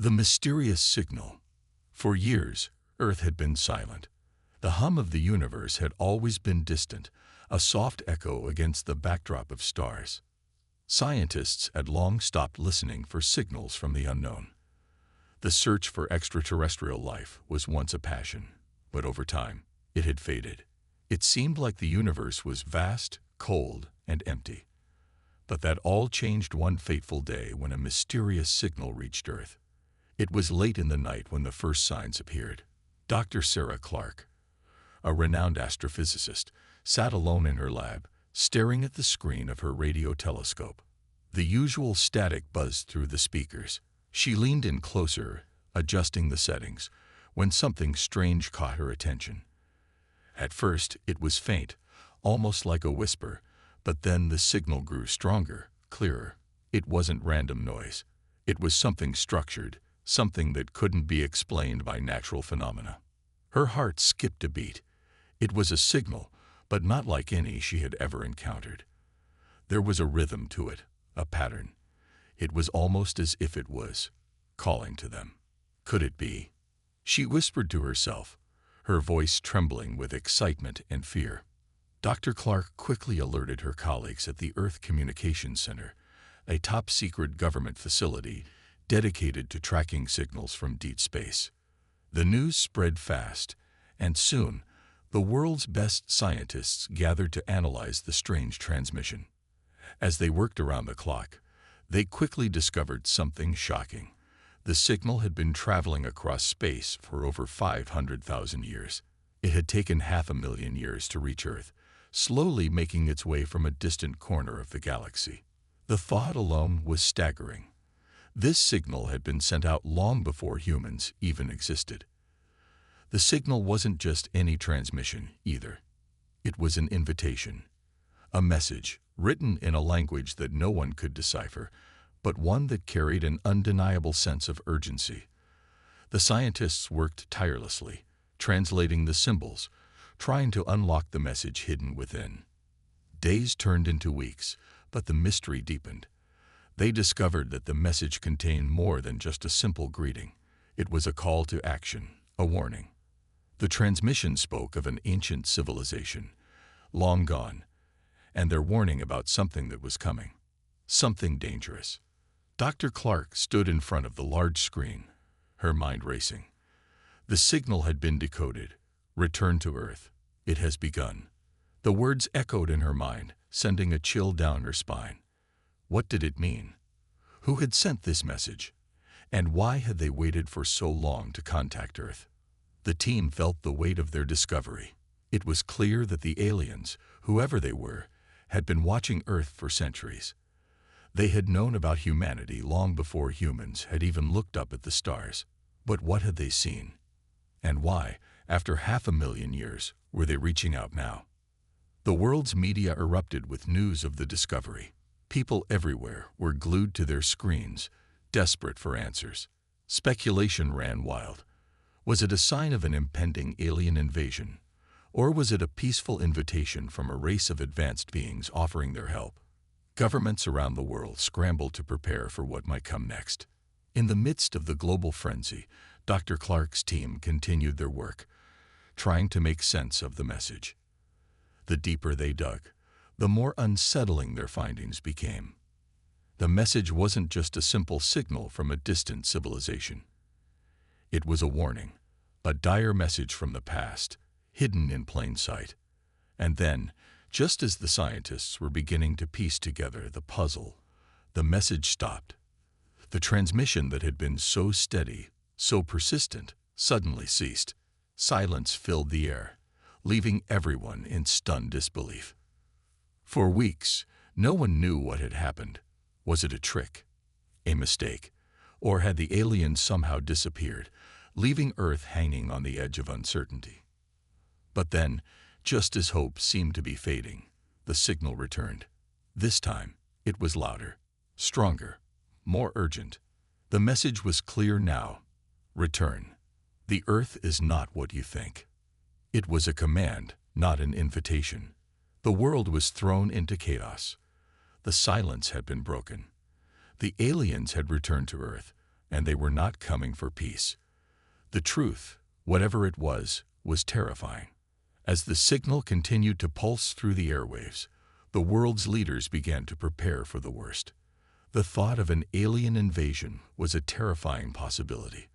The mysterious signal. For years, Earth had been silent. The hum of the universe had always been distant, a soft echo against the backdrop of stars. Scientists had long stopped listening for signals from the unknown. The search for extraterrestrial life was once a passion, but over time, it had faded. It seemed like the universe was vast, cold, and empty. But that all changed one fateful day when a mysterious signal reached Earth. It was late in the night when the first signs appeared. Dr. Sarah Clark, a renowned astrophysicist, sat alone in her lab, staring at the screen of her radio telescope. The usual static buzzed through the speakers. She leaned in closer, adjusting the settings, when something strange caught her attention. At first, it was faint, almost like a whisper, but then the signal grew stronger, clearer. It wasn't random noise. It was something structured, something that couldn't be explained by natural phenomena. Her heart skipped a beat. It was a signal, but not like any she had ever encountered. There was a rhythm to it, a pattern. It was almost as if it was calling to them. Could it be? She whispered to herself, her voice trembling with excitement and fear. Dr. Clark quickly alerted her colleagues at the Earth Communications Center, a top-secret government facility dedicated to tracking signals from deep space. The news spread fast, and soon, the world's best scientists gathered to analyze the strange transmission. As they worked around the clock, they quickly discovered something shocking. The signal had been traveling across space for over 500,000 years. It had taken 500,000 years to reach Earth, slowly making its way from a distant corner of the galaxy. The thought alone was staggering. This signal had been sent out long before humans even existed. The signal wasn't just any transmission, either. It was an invitation, a message written in a language that no one could decipher, but one that carried an undeniable sense of urgency. The scientists worked tirelessly, translating the symbols, trying to unlock the message hidden within. Days turned into weeks, but the mystery deepened. They discovered that the message contained more than just a simple greeting. It was a call to action, a warning. The transmission spoke of an ancient civilization, long gone, and their warning about something that was coming, something dangerous. Dr. Clark stood in front of the large screen, her mind racing. The signal had been decoded. Return to Earth. It has begun. The words echoed in her mind, sending a chill down her spine. What did it mean? Who had sent this message? And why had they waited for so long to contact Earth? The team felt the weight of their discovery. It was clear that the aliens, whoever they were, had been watching Earth for centuries. They had known about humanity long before humans had even looked up at the stars. But what had they seen? And why, after 500,000 years, were they reaching out now? The world's media erupted with news of the discovery. People everywhere were glued to their screens, desperate for answers. Speculation ran wild. Was it a sign of an impending alien invasion? Or was it a peaceful invitation from a race of advanced beings offering their help? Governments around the world scrambled to prepare for what might come next. In the midst of the global frenzy, Dr. Clark's team continued their work, trying to make sense of the message. The deeper they dug, the more unsettling their findings became. The message wasn't just a simple signal from a distant civilization. It was a warning, a dire message from the past, hidden in plain sight. And then, just as the scientists were beginning to piece together the puzzle, the message stopped. The transmission that had been so steady, so persistent, suddenly ceased. Silence filled the air, leaving everyone in stunned disbelief. For weeks, no one knew what had happened. Was it a trick, a mistake, or had the aliens somehow disappeared, leaving Earth hanging on the edge of uncertainty? But then, just as hope seemed to be fading, the signal returned. This time, it was louder, stronger, more urgent. The message was clear now. Return. The Earth is not what you think. It was a command, not an invitation. The world was thrown into chaos. The silence had been broken. The aliens had returned to Earth, and they were not coming for peace. The truth, whatever it was terrifying. As the signal continued to pulse through the airwaves, the world's leaders began to prepare for the worst. The thought of an alien invasion was a terrifying possibility,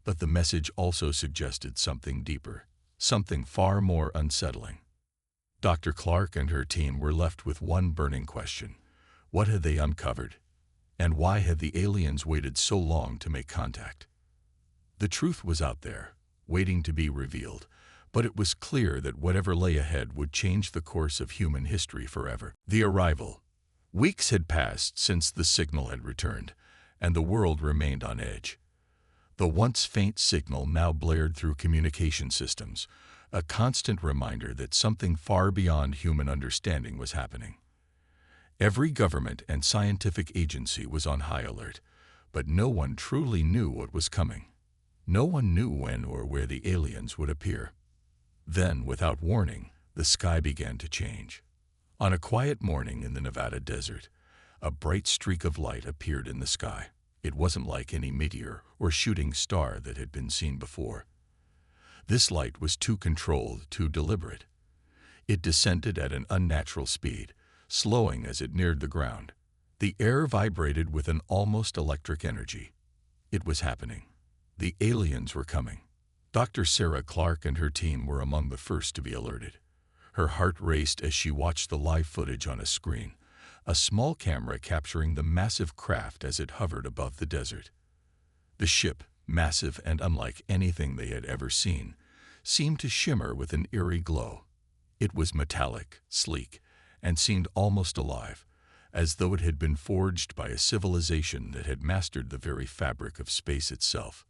but the message also suggested something deeper, something far more unsettling. Dr. Clark and her team were left with one burning question. What had they uncovered? And why had the aliens waited so long to make contact? The truth was out there, waiting to be revealed, but it was clear that whatever lay ahead would change the course of human history forever. The arrival. Weeks had passed since the signal had returned, and the world remained on edge. The once faint signal now blared through communication systems, a constant reminder that something far beyond human understanding was happening. Every government and scientific agency was on high alert, but no one truly knew what was coming. No one knew when or where the aliens would appear. Then, without warning, the sky began to change. On a quiet morning in the Nevada desert, a bright streak of light appeared in the sky. It wasn't like any meteor or shooting star that had been seen before. This light was too controlled, too deliberate. It descended at an unnatural speed, slowing as it neared the ground. The air vibrated with an almost electric energy. It was happening. The aliens were coming. Dr. Sarah Clark and her team were among the first to be alerted. Her heart raced as she watched the live footage on a screen, a small camera capturing the massive craft as it hovered above the desert. The ship, massive and unlike anything they had ever seen, seemed to shimmer with an eerie glow. It was metallic, sleek, and seemed almost alive, as though it had been forged by a civilization that had mastered the very fabric of space itself.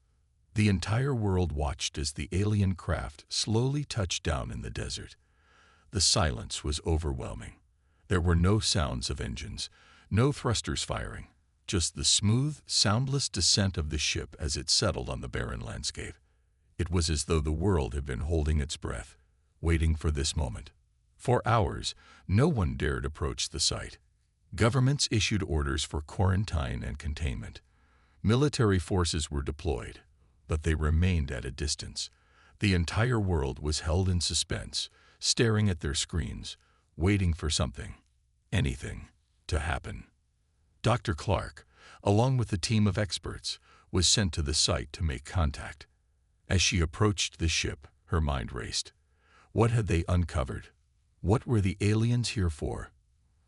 The entire world watched as the alien craft slowly touched down in the desert. The silence was overwhelming. There were no sounds of engines, no thrusters firing, just the smooth, soundless descent of the ship as it settled on the barren landscape. It was as though the world had been holding its breath, waiting for this moment. For hours, no one dared approach the site. Governments issued orders for quarantine and containment. Military forces were deployed, but they remained at a distance. The entire world was held in suspense, staring at their screens, waiting for something, anything, to happen. Dr. Clark, along with a team of experts, was sent to the site to make contact. As she approached the ship, her mind raced. What had they uncovered? What were the aliens here for?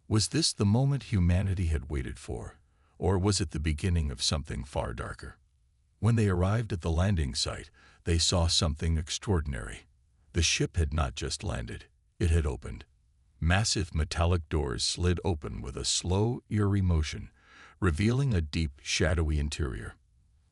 Was this the moment humanity had waited for, or was it the beginning of something far darker? When they arrived at the landing site, they saw something extraordinary. The ship had not just landed, it had opened. Massive metallic doors slid open with a slow, eerie motion, revealing a deep, shadowy interior.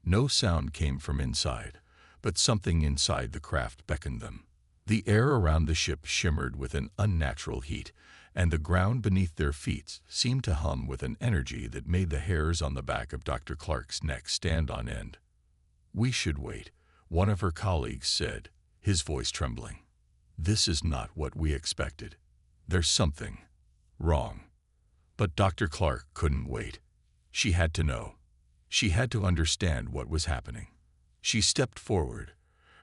No sound came from inside, but something inside the craft beckoned them. The air around the ship shimmered with an unnatural heat, and the ground beneath their feet seemed to hum with an energy that made the hairs on the back of Dr. Clark's neck stand on end. "We should wait," one of her colleagues said, his voice trembling. "This is not what we expected. There's something wrong." But Dr. Clark couldn't wait. She had to know. She had to understand what was happening. She stepped forward,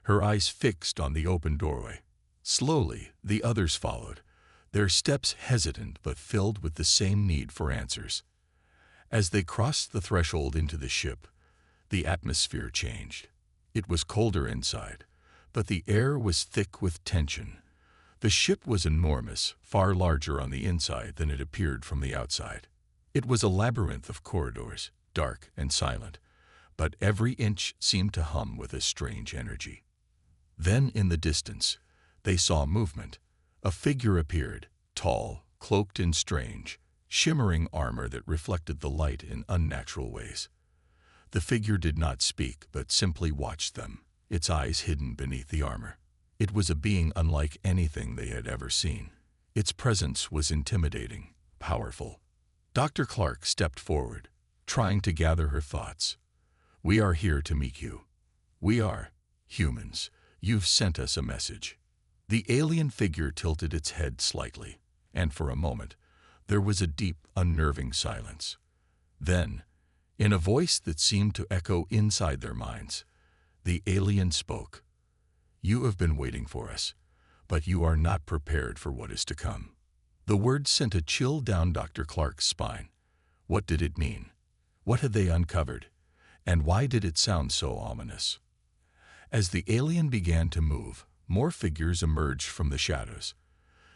her eyes fixed on the open doorway. Slowly, the others followed, their steps hesitant but filled with the same need for answers. As they crossed the threshold into the ship, the atmosphere changed. It was colder inside, but the air was thick with tension. The ship was enormous, far larger on the inside than it appeared from the outside. It was a labyrinth of corridors, dark and silent, but every inch seemed to hum with a strange energy. Then, in the distance, they saw movement. A figure appeared, tall, cloaked in strange, shimmering armor that reflected the light in unnatural ways. The figure did not speak, but simply watched them, its eyes hidden beneath the armor. It was a being unlike anything they had ever seen. Its presence was intimidating, powerful. Dr. Clark stepped forward, trying to gather her thoughts. "We are here to meet you. We are humans. You've sent us a message." The alien figure tilted its head slightly, and for a moment, there was a deep, unnerving silence. Then, In a voice that seemed to echo inside their minds, the alien spoke. "You have been waiting for us, but you are not prepared for what is to come." The words sent a chill down Dr. Clark's spine. What did it mean? What had they uncovered? And why did it sound so ominous? As the alien began to move, more figures emerged from the shadows.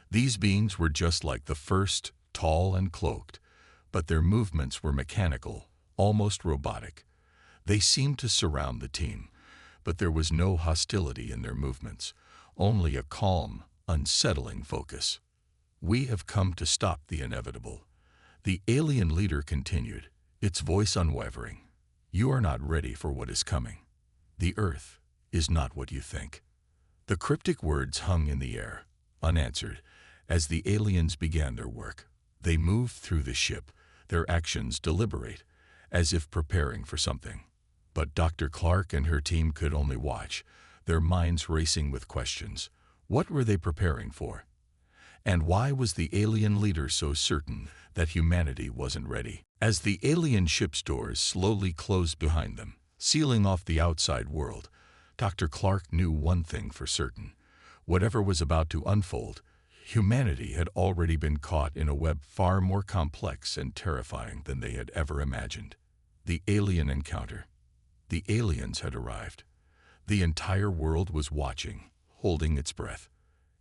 These beings were just like the first, tall and cloaked, but their movements were mechanical, almost robotic. They seemed to surround the team, but there was no hostility in their movements, only a calm, unsettling focus. "We have come to stop the inevitable," the alien leader continued, its voice unwavering. "You are not ready for what is coming. The Earth is not what you think." The cryptic words hung in the air, unanswered, as the aliens began their work. They moved through the ship, their actions deliberate, as if preparing for something. But Dr. Clark and her team could only watch, their minds racing with questions. What were they preparing for? And why was the alien leader so certain that humanity wasn't ready? As the alien ship's doors slowly closed behind them, sealing off the outside world, Dr. Clark knew one thing for certain. Whatever was about to unfold, humanity had already been caught in a web far more complex and terrifying than they had ever imagined. The alien encounter. The aliens had arrived. The entire world was watching, holding its breath.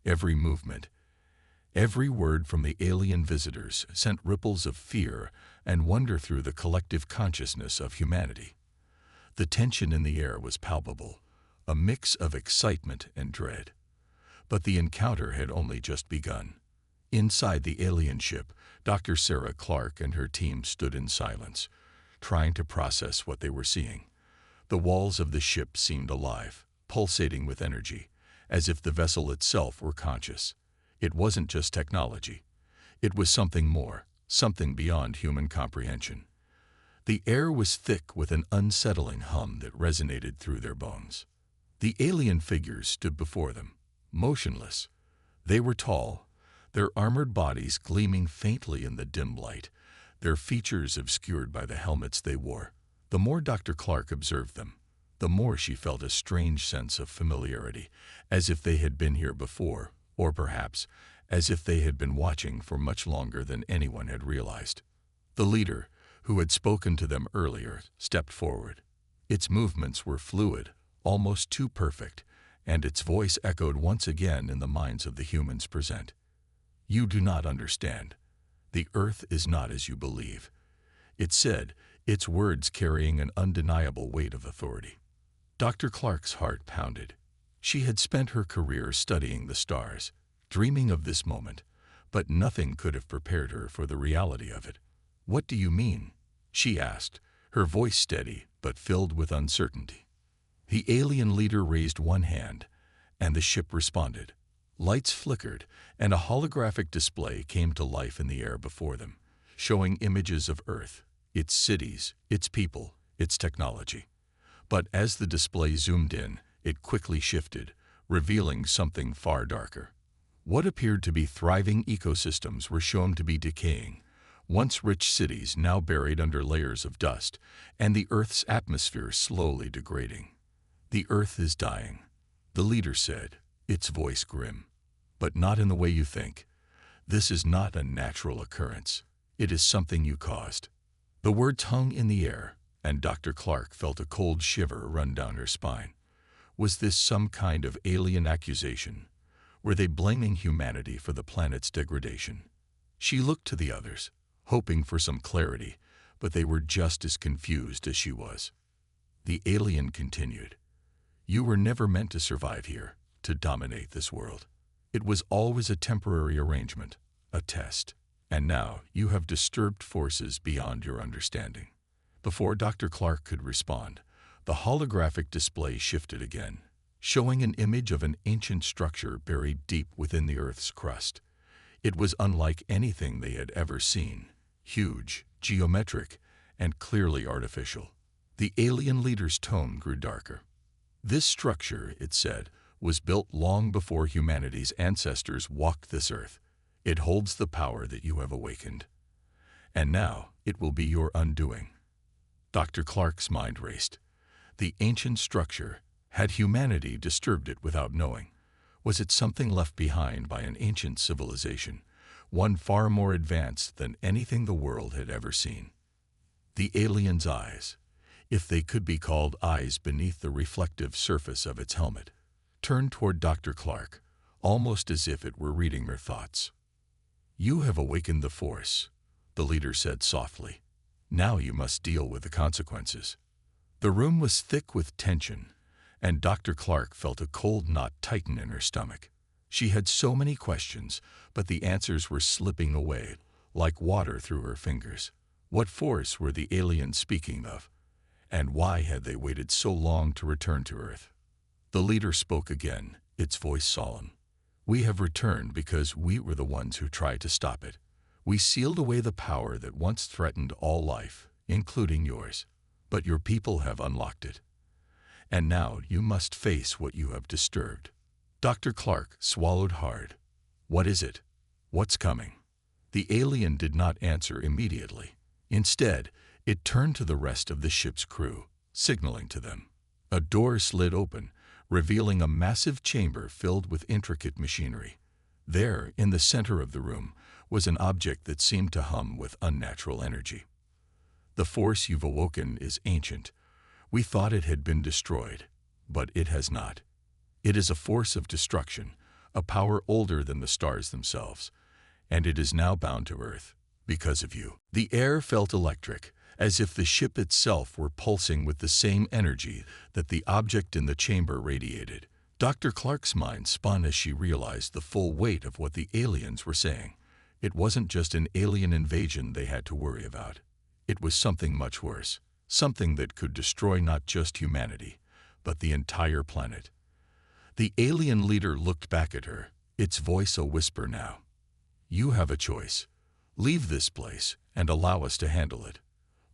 Every movement, every word from the alien visitors sent ripples of fear and wonder through the collective consciousness of humanity. The tension in the air was palpable, a mix of excitement and dread. But the encounter had only just begun. Inside the alien ship, Dr. Sarah Clark and her team stood in silence, trying to process what they were seeing. The walls of the ship seemed alive, pulsating with energy, as if the vessel itself were conscious. It wasn't just technology. It was something more, something beyond human comprehension. The air was thick with an unsettling hum that resonated through their bones. The alien figures stood before them, motionless. They were tall, their armored bodies gleaming faintly in the dim light, their features obscured by the helmets they wore. The more Dr. Clark observed them, the more she felt a strange sense of familiarity, as if they had been here before, or perhaps as if they had been watching for much longer than anyone had realized. The leader, who had spoken to them earlier, stepped forward. Its movements were fluid, almost too perfect, and its voice echoed once again in the minds of the humans present. "You do not understand. The Earth is not as you believe," it said, its words carrying an undeniable weight of authority. Dr. Clark's heart pounded. She had spent her career studying the stars, dreaming of this moment, but nothing could have prepared her for the reality of it. "What do you mean?" she asked, her voice steady but filled with uncertainty. The alien leader raised one hand, and the ship responded. Lights flickered, and a holographic display came to life in the air before them, showing images of Earth, its cities, its people, its technology. But as the display zoomed in, it quickly shifted, revealing something far darker. What appeared to be thriving ecosystems were shown to be decaying, once rich cities now buried under layers of dust, and the Earth's atmosphere slowly degrading. "The Earth is dying," the leader said, its voice grim. "But not in the way you think. This is not a natural occurrence. It is something you caused." The words hung in the air, and Dr. Clark felt a cold shiver run down her spine. Was this some kind of alien accusation? Were they blaming humanity for the planet's degradation? She looked to the others, hoping for some clarity, but they were just as confused as she was. The alien continued. "You were never meant to survive here, to dominate this world. It was always a temporary arrangement, a test. And now you have disturbed forces beyond your understanding." Before Dr. Clark could respond, the holographic display shifted again, showing an image of an ancient structure buried deep within the Earth's crust. It was unlike anything they had ever seen, huge, geometric, and clearly artificial. The alien leader's tone grew darker. "This structure," it said, "was built long before humanity's ancestors walked this earth. It holds the power that you have awakened. And now it will be your undoing." Dr. Clark's mind raced. The ancient structure, had humanity disturbed it without knowing? Was it something left behind by an ancient civilization, one far more advanced than anything the world had ever seen? The alien's eyes, if they could be called eyes beneath the reflective surface of its helmet, turned toward Dr. Clark, almost as if it were reading her thoughts. "You have awakened the Force," the leader said softly. "Now you must deal with the consequences." The room was thick with tension, and Dr. Clark felt a cold knot tighten in her stomach. She had so many questions, but the answers were slipping away, like water through her fingers. What force were the aliens speaking of? And why had they waited so long to return to Earth? The leader spoke again, its voice solemn. "We have returned because we were the ones who tried to stop it. We sealed away the power that once threatened all life, including yours. But your people have unlocked it. And now you must face what you have disturbed." Dr. Clark swallowed hard. "What is it? What's coming?" The alien did not answer immediately. Instead, it turned to the rest of the ship's crew, signaling to them. A door slid open, revealing a massive chamber filled with intricate machinery. There, in the center of the room, was an object that seemed to hum with unnatural energy. "The force you've awoken is ancient. We thought it had been destroyed, but it has not. It is a force of destruction, a power older than the stars themselves, and it is now bound to Earth, because of you." The air felt electric, as if the ship itself were pulsing with the same energy that the object in the chamber radiated. Dr. Clark's mind spun as she realized the full weight of what the aliens were saying. It wasn't just an alien invasion they had to worry about. It was something much worse, something that could destroy not just humanity, but the entire planet. The alien leader looked back at her, its voice a whisper now. "You have a choice. Leave this place and allow us to handle it,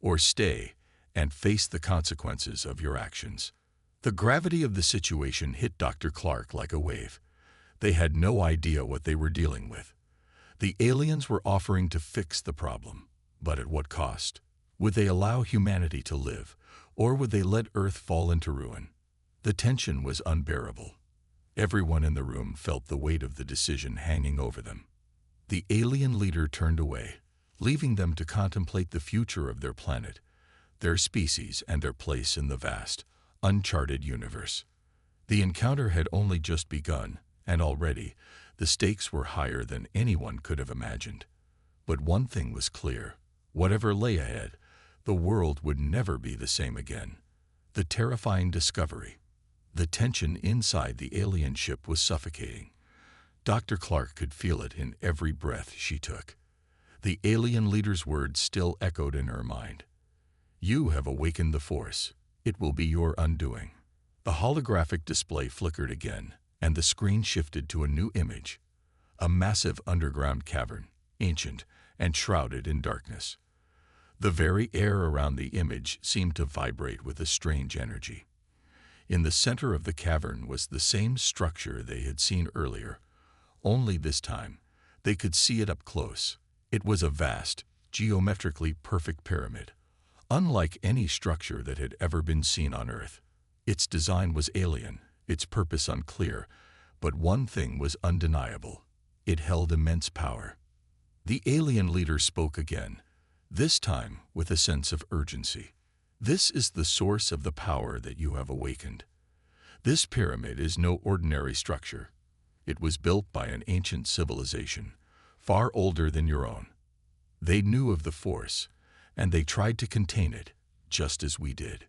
or stay and face the consequences of your actions." The gravity of the situation hit Dr. Clark like a wave. They had no idea what they were dealing with. The aliens were offering to fix the problem, but at what cost? Would they allow humanity to live, or would they let Earth fall into ruin? The tension was unbearable. Everyone in the room felt the weight of the decision hanging over them. The alien leader turned away, leaving them to contemplate the future of their planet, their species, and their place in the vast, uncharted universe. The encounter had only just begun, and already the stakes were higher than anyone could have imagined. But one thing was clear: whatever lay ahead, the world would never be the same again. The terrifying discovery. The tension inside the alien ship was suffocating. Dr. Clark could feel it in every breath she took. The alien leader's words still echoed in her mind. "You have awakened the Force. It will be your undoing." The holographic display flickered again, and the screen shifted to a new image. A massive underground cavern, ancient and shrouded in darkness. The very air around the image seemed to vibrate with a strange energy. In the center of the cavern was the same structure they had seen earlier, only this time they could see it up close. It was a vast, geometrically perfect pyramid, unlike any structure that had ever been seen on Earth. Its design was alien, its purpose unclear, but one thing was undeniable: it held immense power. The alien leader spoke again, this time with a sense of urgency. "This is the source of the power that you have awakened. This pyramid is no ordinary structure. It was built by an ancient civilization, far older than your own. They knew of the Force, and they tried to contain it, just as we did."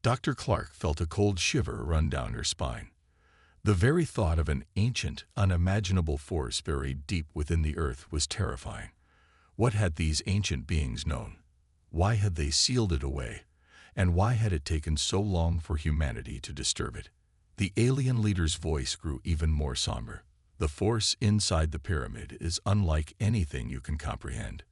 Dr. Clark felt a cold shiver run down her spine. The very thought of an ancient, unimaginable force buried deep within the Earth was terrifying. What had these ancient beings known? Why had they sealed it away? And why had it taken so long for humanity to disturb it? The alien leader's voice grew even more somber. "The force inside the pyramid is unlike anything you can comprehend.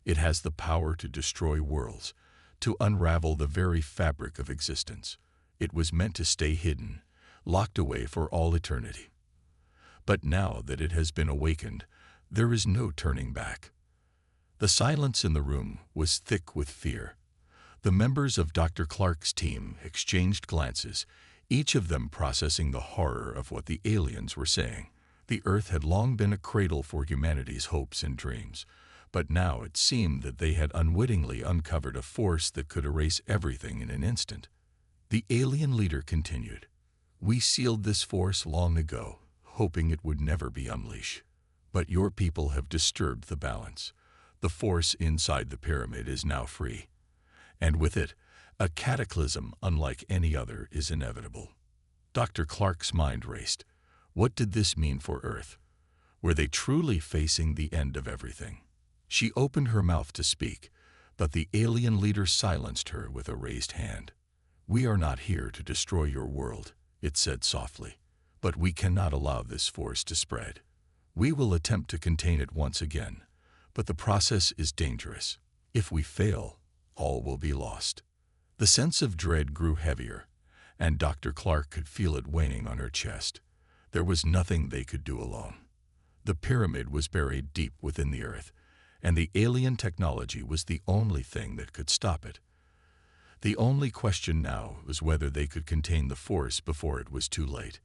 It has the power to destroy worlds, to unravel the very fabric of existence. It was meant to stay hidden, locked away for all eternity. But now that it has been awakened, there is no turning back." The silence in the room was thick with fear. The members of Dr. Clark's team exchanged glances, each of them processing the horror of what the aliens were saying. The Earth had long been a cradle for humanity's hopes and dreams, but now it seemed that they had unwittingly uncovered a force that could erase everything in an instant. The alien leader continued, "We sealed this force long ago, hoping it would never be unleashed. But your people have disturbed the balance. The force inside the pyramid is now free. And with it, a cataclysm unlike any other is inevitable." Dr. Clark's mind raced. What did this mean for Earth? Were they truly facing the end of everything? She opened her mouth to speak, but the alien leader silenced her with a raised hand. "We are not here to destroy your world," it said softly, "but we cannot allow this force to spread. We will attempt to contain it once again, but the process is dangerous. If we fail, all will be lost." The sense of dread grew heavier, and Dr. Clark could feel it weighing on her chest. There was nothing they could do alone. The pyramid was buried deep within the Earth, and the alien technology was the only thing that could stop it. The only question now was whether they could contain the force before it was too late.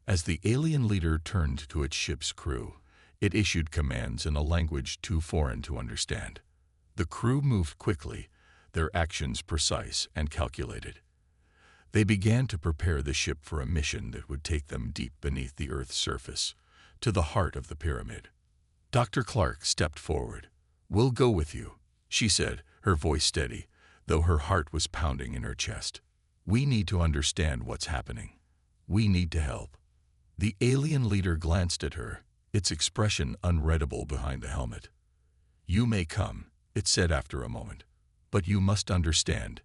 As the alien leader turned to its ship's crew, it issued commands in a language too foreign to understand. The crew moved quickly, their actions precise and calculated. They began to prepare the ship for a mission that would take them deep beneath the Earth's surface, to the heart of the pyramid. Dr. Clark stepped forward. "We'll go with you," she said, her voice steady, though her heart was pounding in her chest. "We need to understand what's happening. We need to help." The alien leader glanced at her, its expression unreadable behind the helmet. "You may come," it said after a moment, "but you must understand,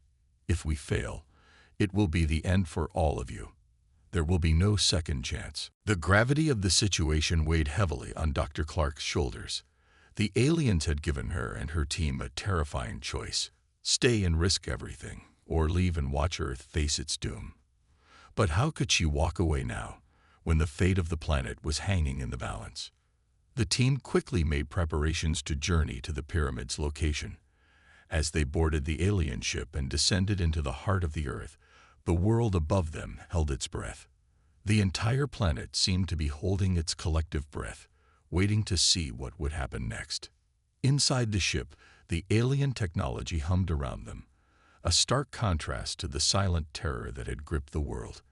if we fail, it will be the end for all of you. There will be no second chance." The gravity of the situation weighed heavily on Dr. Clark's shoulders. The aliens had given her and her team a terrifying choice: stay and risk everything, or leave and watch Earth face its doom. But how could she walk away now, when the fate of the planet was hanging in the balance? The team quickly made preparations to journey to the pyramid's location. As they boarded the alien ship and descended into the heart of the Earth, the world above them held its breath. The entire planet seemed to be holding its collective breath, waiting to see what would happen next. Inside the ship, the alien technology hummed around them, a stark contrast to the silent terror that had gripped the world.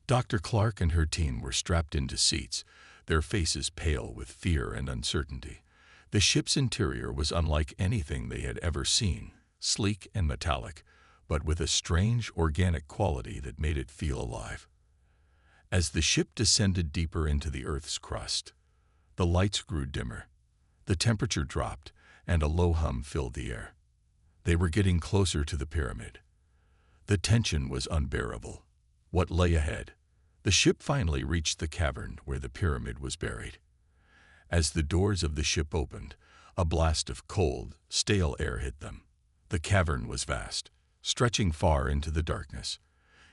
Dr. Clark and her team were strapped into seats, their faces pale with fear and uncertainty. The ship's interior was unlike anything they had ever seen, sleek and metallic, but with a strange organic quality that made it feel alive. As the ship descended deeper into the Earth's crust, the lights grew dimmer, the temperature dropped, and a low hum filled the air. They were getting closer to the pyramid. The tension was unbearable. What lay ahead? The ship finally reached the cavern where the pyramid was buried. As the doors of the ship opened, a blast of cold, stale air hit them. The cavern was vast, stretching far into the darkness.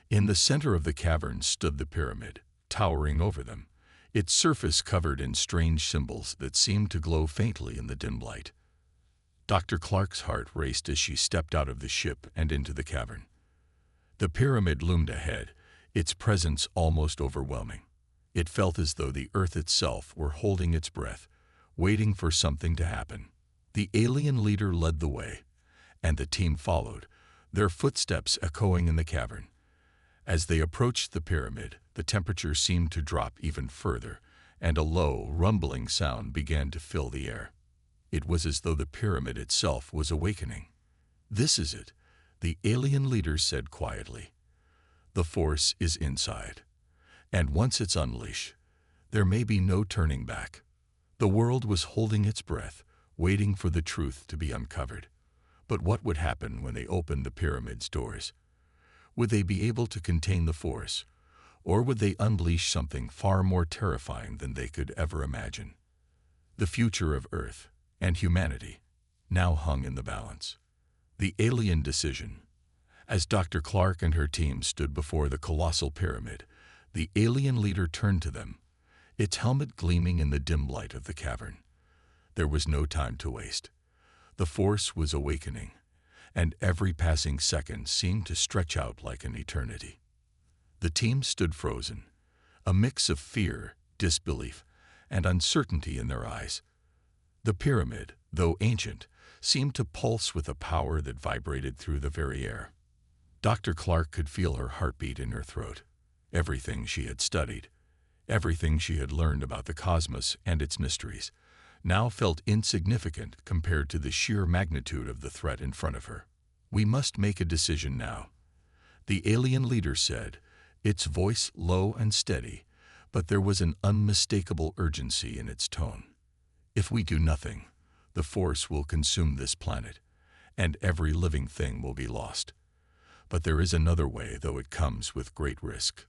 In the center of the cavern stood the pyramid, towering over them, its surface covered in strange symbols that seemed to glow faintly in the dim light. Dr. Clark's heart raced as she stepped out of the ship and into the cavern. The pyramid loomed ahead, its presence almost overwhelming. It felt as though the Earth itself were holding its breath, waiting for something to happen. The alien leader led the way, and the team followed, their footsteps echoing in the cavern. As they approached the pyramid, the temperature seemed to drop even further, and a low, rumbling sound began to fill the air. It was as though the pyramid itself was awakening. "This is it," the alien leader said quietly. "The force is inside, and once it's unleashed, there may be no turning back." The world was holding its breath, waiting for the truth to be uncovered. But what would happen when they opened the pyramid's doors? Would they be able to contain the force, or would they unleash something far more terrifying than they could ever imagine? The future of Earth and humanity now hung in the balance. The alien decision. As Dr. Clark and her team stood before the colossal pyramid, the alien leader turned to them, its helmet gleaming in the dim light of the cavern. There was no time to waste. The force was awakening, and every passing second seemed to stretch out like an eternity. The team stood frozen, a mix of fear, disbelief, and uncertainty in their eyes. The pyramid, though ancient, seemed to pulse with a power that vibrated through the very air. Dr. Clark could feel her heartbeat in her throat. Everything she had studied, everything she had learned about the cosmos and its mysteries, now felt insignificant compared to the sheer magnitude of the threat in front of her. "We must make a decision now," the alien leader said, its voice low and steady, but there was an unmistakable urgency in its tone. "If we do nothing, the force will consume this planet, and every living thing will be lost. But there is another way, though it comes with great risk."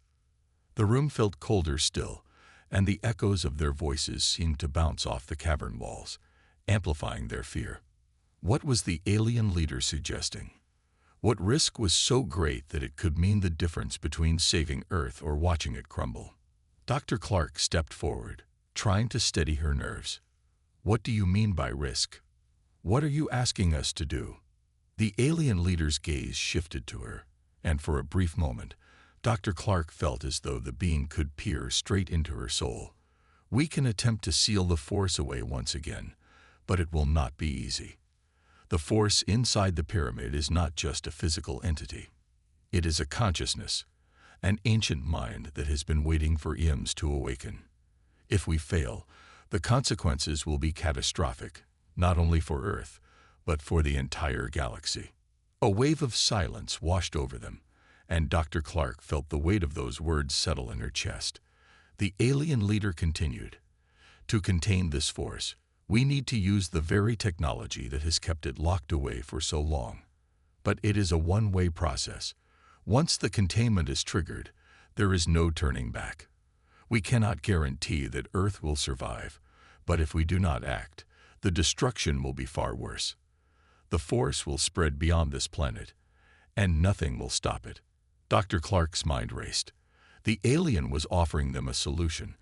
The room felt colder still, and the echoes of their voices seemed to bounce off the cavern walls, amplifying their fear. What was the alien leader suggesting? What risk was so great that it could mean the difference between saving Earth or watching it crumble? Dr. Clark stepped forward, trying to steady her nerves. "What do you mean by risk? What are you asking us to do?" The alien leader's gaze shifted to her, and for a brief moment, Dr. Clark felt as though the being could peer straight into her soul. "We can attempt to seal the force away once again, but it will not be easy. The force inside the pyramid is not just a physical entity. It is a consciousness, an ancient mind that has been waiting for eons to awaken. If we fail, the consequences will be catastrophic, not only for Earth, but for the entire galaxy." A wave of silence washed over them, and Dr. Clark felt the weight of those words settle in her chest. The alien leader continued, "To contain this force, we need to use the very technology that has kept it locked away for so long. But it is a one-way process. Once the containment is triggered, there is no turning back. We cannot guarantee that Earth will survive, but if we do not act, the destruction will be far worse. The force will spread beyond this planet, and nothing will stop it." Dr. Clark's mind raced. The alien was offering them a solution,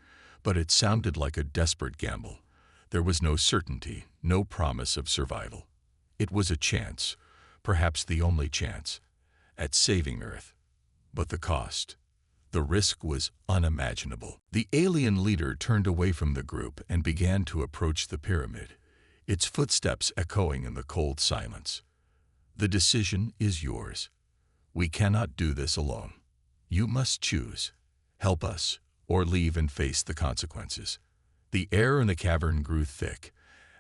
but it sounded like a desperate gamble. There was no certainty, no promise of survival. It was a chance, perhaps the only chance, at saving Earth. But the cost, the risk was unimaginable. The alien leader turned away from the group and began to approach the pyramid, its footsteps echoing in the cold silence. "The decision is yours. We cannot do this alone. You must choose. Help us, or leave and face the consequences." The air in the cavern grew thick,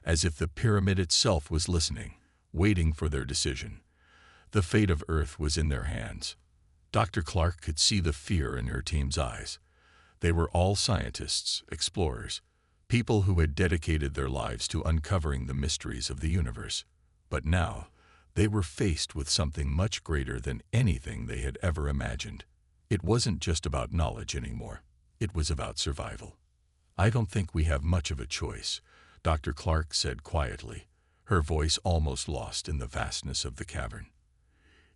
as if the pyramid itself was listening, waiting for their decision. The fate of Earth was in their hands. Dr. Clark could see the fear in her team's eyes. They were all scientists, explorers, people who had dedicated their lives to uncovering the mysteries of the universe. But now, they were faced with something much greater than anything they had ever imagined. It wasn't just about knowledge anymore. It was about survival. "I don't think we have much of a choice," Dr. Clark said quietly, her voice almost lost in the vastness of the cavern.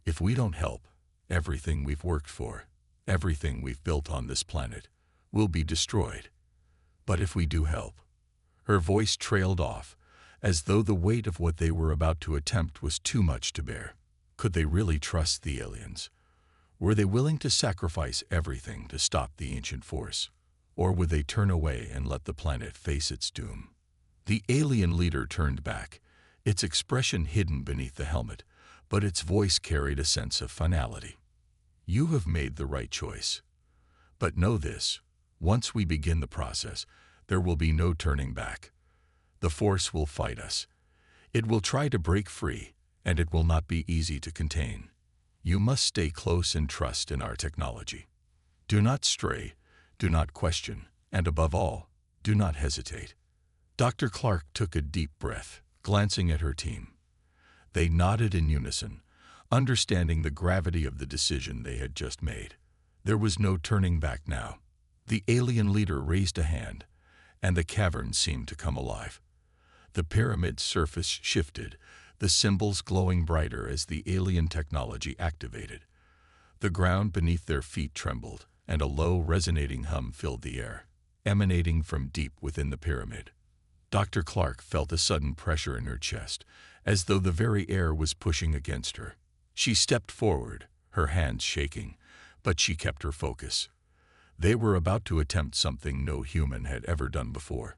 "If we don't help, everything we've worked for, everything we've built on this planet, will be destroyed. But if we do help..." Her voice trailed off, as though the weight of what they were about to attempt was too much to bear. Could they really trust the aliens? Were they willing to sacrifice everything to stop the ancient force? Or would they turn away and let the planet face its doom? The alien leader turned back, its expression hidden beneath the helmet, but its voice carried a sense of finality. "You have made the right choice. But know this, once we begin the process, there will be no turning back. The force will fight us. It will try to break free, and it will not be easy to contain. You must stay close and trust in our technology. Do not stray, do not question, and above all, do not hesitate." Dr. Clark took a deep breath, glancing at her team. They nodded in unison, understanding the gravity of the decision they had just made. There was no turning back now. The alien leader raised a hand, and the cavern seemed to come alive. The pyramid's surface shifted, the symbols glowing brighter as the alien technology activated. The ground beneath their feet trembled, and a low, resonating hum filled the air, emanating from deep within the pyramid. Dr. Clark felt a sudden pressure in her chest, as though the very air was pushing against her. She stepped forward, her hands shaking, but she kept her focus. They were about to attempt something no human had ever done before.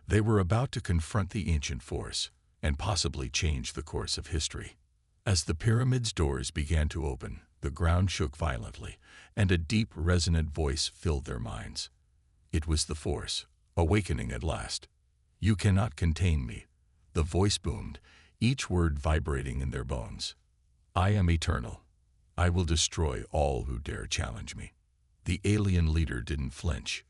They were about to confront the ancient force and possibly change the course of history. As the pyramid's doors began to open, the ground shook violently, and a deep, resonant voice filled their minds. It was the Force, awakening at last. "You cannot contain me," the voice boomed, each word vibrating in their bones. "I am eternal. I will destroy all who dare challenge me." The alien leader didn't flinch.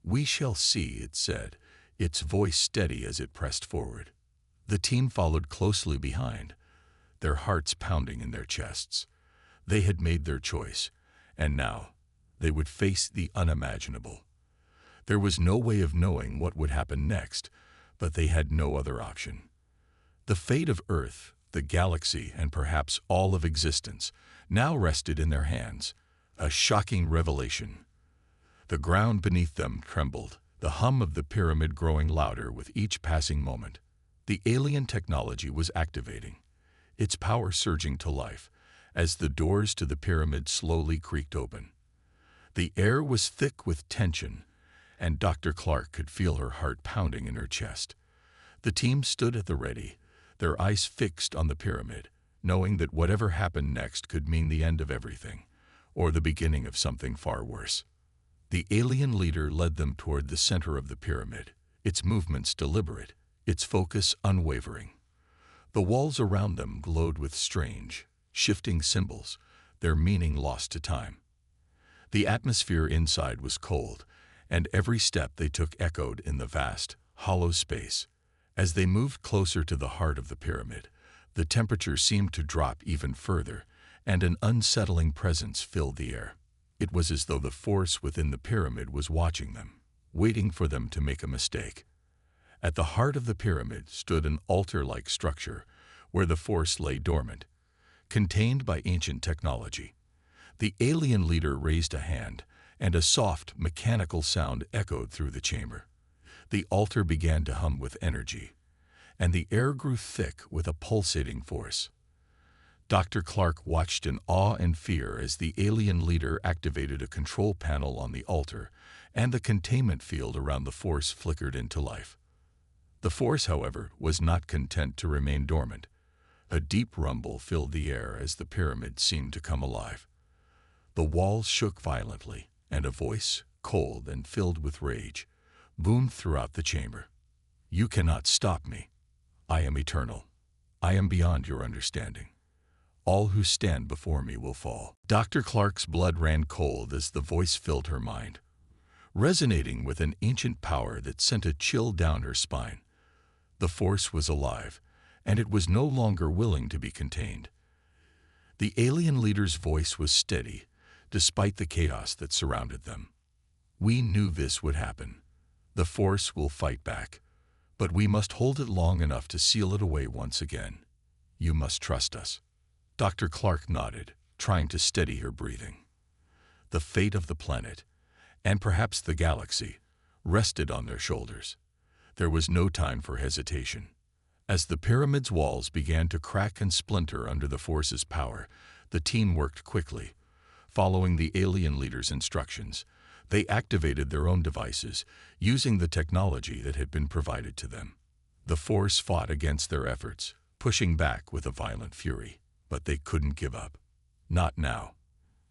"We shall see," it said, its voice steady as it pressed forward. The team followed closely behind, their hearts pounding in their chests. They had made their choice, and now they would face the unimaginable. There was no way of knowing what would happen next, but they had no other option. The fate of Earth, the galaxy, and perhaps all of existence now rested in their hands. A shocking revelation. The ground beneath them trembled, the hum of the pyramid growing louder with each passing moment. The alien technology was activating, its power surging to life as the doors to the pyramid slowly creaked open. The air was thick with tension, and Dr. Clark could feel her heart pounding in her chest. The team stood at the ready, their eyes fixed on the pyramid, knowing that whatever happened next could mean the end of everything, or the beginning of something far worse. The alien leader led them toward the center of the pyramid, its movements deliberate, its focus unwavering. The walls around them glowed with strange, shifting symbols, their meaning lost to time. The atmosphere inside was cold, and every step they took echoed in the vast, hollow space. As they moved closer to the heart of the pyramid, the temperature seemed to drop even further, and an unsettling presence filled the air. It was as though the force within the pyramid was watching them, waiting for them to make a mistake. At the heart of the pyramid stood an altar-like structure where the force lay dormant, contained by ancient technology. The alien leader raised a hand, and a soft, mechanical sound echoed through the chamber. The altar began to hum with energy, and the air grew thick with a pulsating force. Dr. Clark watched in awe and fear as the alien leader activated a control panel on the altar, and the containment field around the force flickered into life. The force, however, was not content to remain dormant. A deep rumble filled the air as the pyramid seemed to come alive. The walls shook violently, and a voice, cold and filled with rage, boomed throughout the chamber. "You cannot stop me. I am eternal. I am beyond your understanding. All who stand before me will fall." Dr. Clark's blood ran cold as the voice filled her mind, resonating with an ancient power that sent a chill down her spine. The force was alive, and it was no longer willing to be contained. The alien leader's voice was steady, despite the chaos that surrounded them. "We knew this would happen. The force will fight back, but we must hold it long enough to seal it away once again. You must trust us." Dr. Clark nodded, trying to steady her breathing. The fate of the planet, and perhaps the galaxy, rested on their shoulders. There was no time for hesitation. As the pyramid's walls began to crack and splinter under the force's power, the team worked quickly. Following the alien leader's instructions, they activated their own devices, using the technology that had been provided to them. The force fought against their efforts, pushing back with a violent fury. But they couldn't give up. Not now.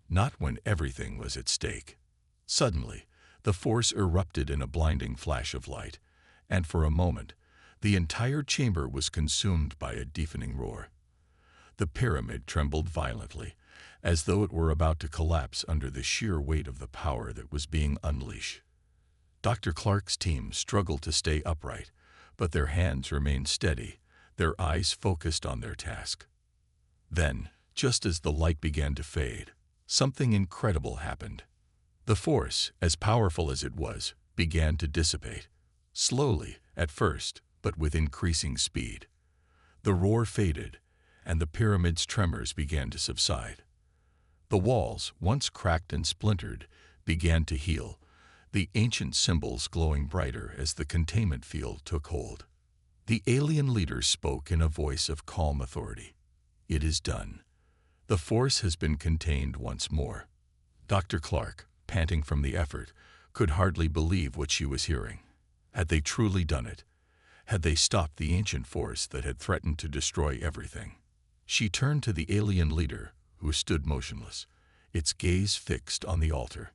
Not when everything was at stake. Suddenly, the force erupted in a blinding flash of light, and for a moment, the entire chamber was consumed by a deafening roar. The pyramid trembled violently, as though it were about to collapse under the sheer weight of the power that was being unleashed. Dr. Clark's team struggled to stay upright, but their hands remained steady, their eyes focused on their task. Then, just as the light began to fade, something incredible happened. The force, as powerful as it was, began to dissipate. Slowly, at first, but with increasing speed. The roar faded, and the pyramid's tremors began to subside. The walls, once cracked and splintered, began to heal, the ancient symbols glowing brighter as the containment field took hold. The alien leader spoke in a voice of calm authority. "It is done. The force has been contained once more." Dr. Clark, panting from the effort, could hardly believe what she was hearing. Had they truly done it? Had they stopped the ancient force that had threatened to destroy everything? She turned to the alien leader, who stood motionless, its gaze fixed on the altar.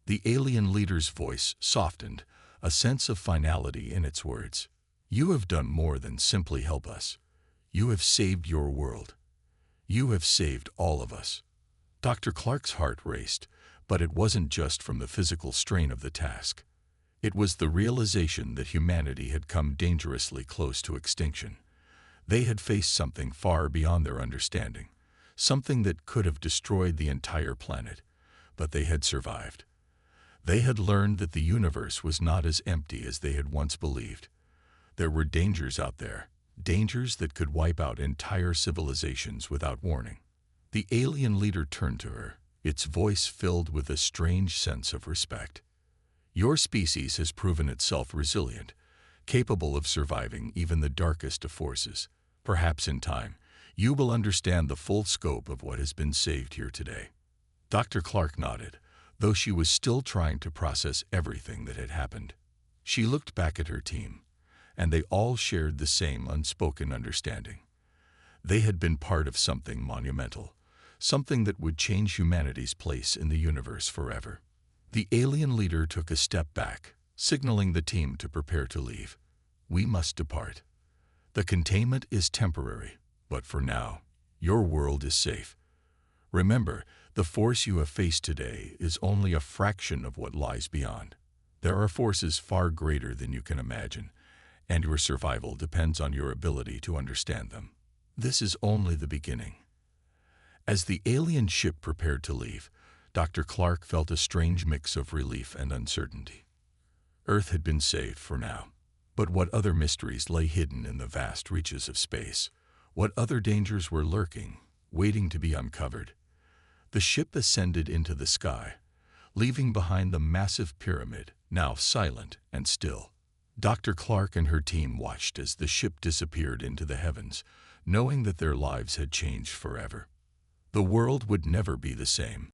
The alien leader's voice softened, a sense of finality in its words. "You have done more than simply help us. You have saved your world. You have saved all of us." Dr. Clark's heart raced, but it wasn't just from the physical strain of the task. It was the realization that humanity had come dangerously close to extinction. They had faced something far beyond their understanding, something that could have destroyed the entire planet, but they had survived. They had learned that the universe was not as empty as they had once believed. There were dangers out there, dangers that could wipe out entire civilizations without warning. The alien leader turned to her, its voice filled with a strange sense of respect. "Your species has proven itself resilient, capable of surviving even the darkest of forces. Perhaps in time, you will understand the full scope of what has been saved here today." Dr. Clark nodded, though she was still trying to process everything that had happened. She looked back at her team, and they all shared the same unspoken understanding. They had been part of something monumental, something that would change humanity's place in the universe forever. The alien leader took a step back, signaling the team to prepare to leave. "We must depart. The containment is temporary, but for now, your world is safe. Remember, the force you have faced today is only a fraction of what lies beyond. There are forces far greater than you can imagine, and your survival depends on your ability to understand them. This is only the beginning." As the alien ship prepared to leave, Dr. Clark felt a strange mix of relief and uncertainty. Earth had been saved for now, but what other mysteries lay hidden in the vast reaches of space? What other dangers were lurking, waiting to be uncovered? The ship ascended into the sky, leaving behind the massive pyramid, now silent and still. Dr. Clark and her team watched as the ship disappeared into the heavens, knowing that their lives had changed forever. The world would never be the same.